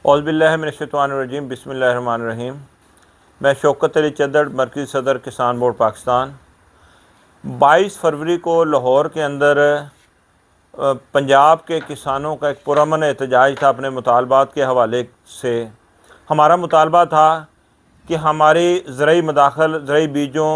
औज़ुबिल्लाहि बिस्मिल्लाहिर्रहमानिर्रहीम। मैं शौकत अली चद्दड़, मरकज़ी सदर किसान बोर्ड पाकिस्तान। 22 फरवरी को लाहौर के अंदर पंजाब के किसानों का एक पुरअमन एहतजाज था अपने मुतालबात के हवाले से। हमारा मुतालबा था कि हमारी ज़रई मदाखल, ज़रई बीजों,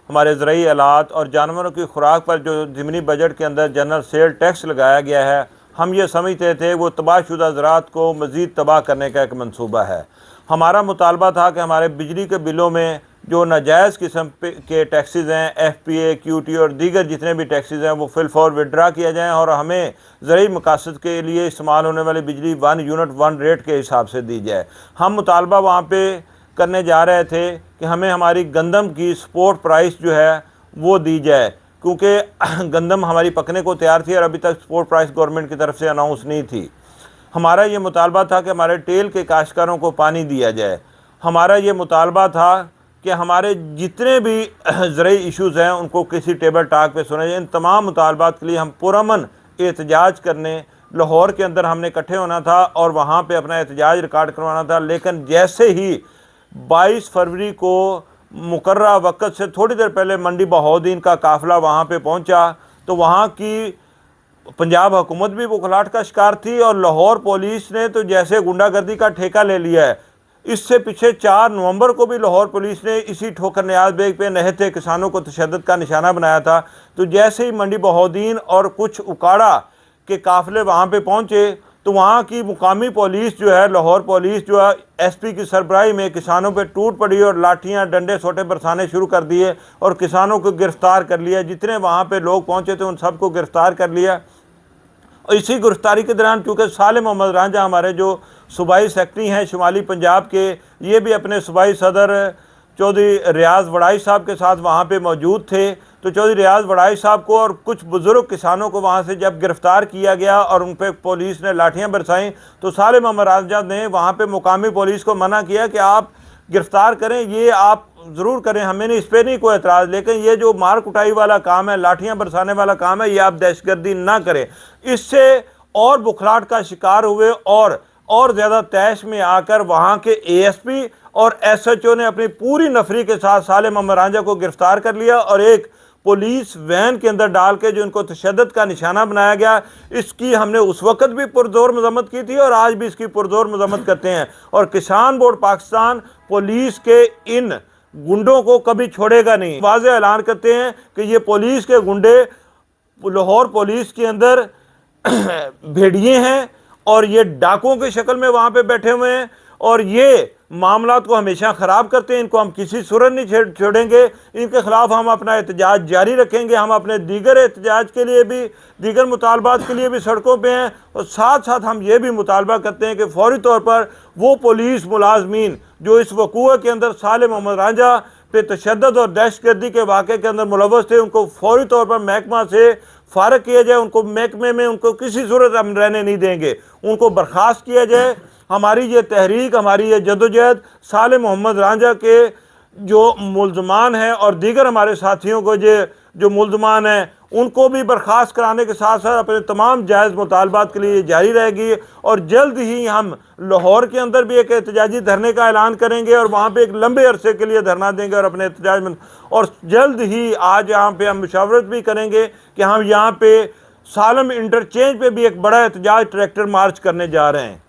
हमारे ज़रई आलात और जानवरों की खुराक पर जो ज़िमनी बजट के अंदर जनरल सेल टैक्स लगाया गया है, हम ये समझते थे वो तबाहशुदा ज़राअत को मज़ीद तबाह करने का एक मंसूबा है। हमारा मुतालबा था कि हमारे बिजली के बिलों में जो नाजायज़ किस्म के टैक्सेस हैं, FPA, QT और दीगर जितने भी टैक्सेस हैं, वो फिलफौर विड्रा किया जाए और हमें ज़रूरी मकासद के लिए इस्तेमाल होने वाली बिजली 1 यूनिट 1 रेट के हिसाब से दी जाए। हम मुतालबा वहाँ पे करने जा रहे थे कि हमें हमारी गंदम की स्पोर्ट प्राइस जो है वो दी जाए, क्योंकि गंदम हमारी पकने को तैयार थी और अभी तक स्पोर्ट प्राइस गवर्नमेंट की तरफ से अनाउंस नहीं थी। हमारा ये मुतालबा था कि हमारे तेल के काश्तकारों को पानी दिया जाए। हमारा ये मुतालबा था कि हमारे जितने भी ज़रूरी इश्यूज़ हैं उनको किसी टेबल टॉक पे सुना जाए। इन तमाम मुतालबात के लिए हम पुरअमन एहतजाज करने लाहौर के अंदर हमने इकट्ठे होना था और वहाँ पे अपना एहतजाज रिकॉर्ड करवाना था। लेकिन जैसे ही 22 फरवरी को मुकर्रर वक़्त से थोड़ी देर पहले मंडी बहाउद्दीन का काफ़िला वहाँ पे पहुँचा तो वहाँ की पंजाब हुकूमत भी बुखलाहट का शिकार थी और लाहौर पुलिस ने तो जैसे गुंडागर्दी का ठेका ले लिया है। इससे पीछे 4 नवंबर को भी लाहौर पुलिस ने इसी ठोकर नियाज़ बेग पे नहते किसानों को तशद्दुद का निशाना बनाया था। तो जैसे ही मंडी बहाउद्दीन और कुछ उकाड़ा के काफ़िले वहाँ पे पहुँचे तो वहाँ की मुकामी पुलिस जो है, लाहौर पुलिस जो है, SP की सरबराही में किसानों पे टूट पड़ी और लाठियाँ डंडे सोटे बरसाने शुरू कर दिए और किसानों को गिरफ़्तार कर लिया। जितने वहाँ पे लोग पहुँचे थे उन सबको गिरफ़्तार कर लिया। इसी गिरफ्तारी के दौरान क्योंकि साले मोहम्मद रांझा हमारे जो सूबाई सेक्रेटरी हैं शुमाली पंजाब के, ये भी अपने सूबाई सदर चौधरी रियाज वड़ाई साहब के साथ वहाँ पे मौजूद थे। तो चौधरी रियाज वड़ाई साहब को और कुछ बुज़ुर्ग किसानों को वहाँ से जब गिरफ़्तार किया गया और उन पर पुलिस ने लाठियाँ बरसाईं तो साले मोहम्मद रांझा ने वहाँ पर मुकामी पुलिस को मना किया कि आप गिरफ़्तार करें, ये आप ज़रूर करें, हमें नहीं, इस पर नहीं कोई एतराज़, लेकिन ये जो मार कुटाई वाला काम है, लाठियाँ बरसाने वाला काम है, ये आप दहशतगर्दी ना करें। इससे और बुखलाहट का शिकार हुए और ज़्यादा तैश में आकर वहाँ के ASP और SHO ने अपनी पूरी नफरी के साथ साले मोहम्मद रांझा को गिरफ़्तार कर लिया और एक पुलिस वैन के अंदर डाल के जो इनको तशद्दुद का निशाना बनाया गया, इसकी हमने उस वक़्त भी पुरज़ोर मज़म्मत की थी और आज भी इसकी पुरज़ोर मज़म्मत करते हैं। और किसान बोर्ड पाकिस्तान पुलिस के इन गुंडों को कभी छोड़ेगा नहीं। वाज़ेह ऐलान करते हैं कि ये पुलिस के गुंडे लाहौर पुलिस के अंदर भेड़िए हैं और ये डाकुओं की शक्ल में वहाँ पे बैठे हुए हैं और ये मामलात को हमेशा ख़राब करते हैं। इनको हम किसी सूरत नहीं छोड़ेंगे, इनके ख़िलाफ़ हम अपना एहतजाज जारी रखेंगे। हम अपने दीगर एहतजाज के लिए भी, दीगर मुतालबात के लिए भी सड़कों पे हैं और साथ साथ हम ये भी मुतालबा करते हैं कि फौरी तौर पर वो पुलिस मुलाजमीन जो इस वक़ूअ के अंदर साले मोहम्मद रांझा पे तशद्दुद और दहशतगर्दी के वाक़े के अंदर मुलव्वस थे, उनको फौरी तौर पर महकमा से फ़ारग किया जाए। उनको महकमे में उनको किसी सूरत हम रहने नहीं देंगे, उनको बर्खास्त किया जाए। हमारी ये तहरीक, हमारी ये जदोजहद साले मोहम्मद रांझा के जो मुल्ज़मान हैं और दीगर हमारे साथियों को जो मुल्ज़मान हैं उनको भी बर्खास्त कराने के साथ साथ अपने तमाम जायज़ मुतालबात के लिए जारी रहेगी। और जल्द ही हम लाहौर के अंदर भी एक एहतजाजी धरने का ऐलान करेंगे और वहाँ पे एक लंबे अरसे के लिए धरना देंगे और अपने एहतजाज में, और जल्द ही आज यहाँ पे हम मुशावरत भी करेंगे कि हम यहाँ पे सालम इंटरचेंज पे भी एक बड़ा एहतजाज ट्रैक्टर मार्च करने जा रहे हैं।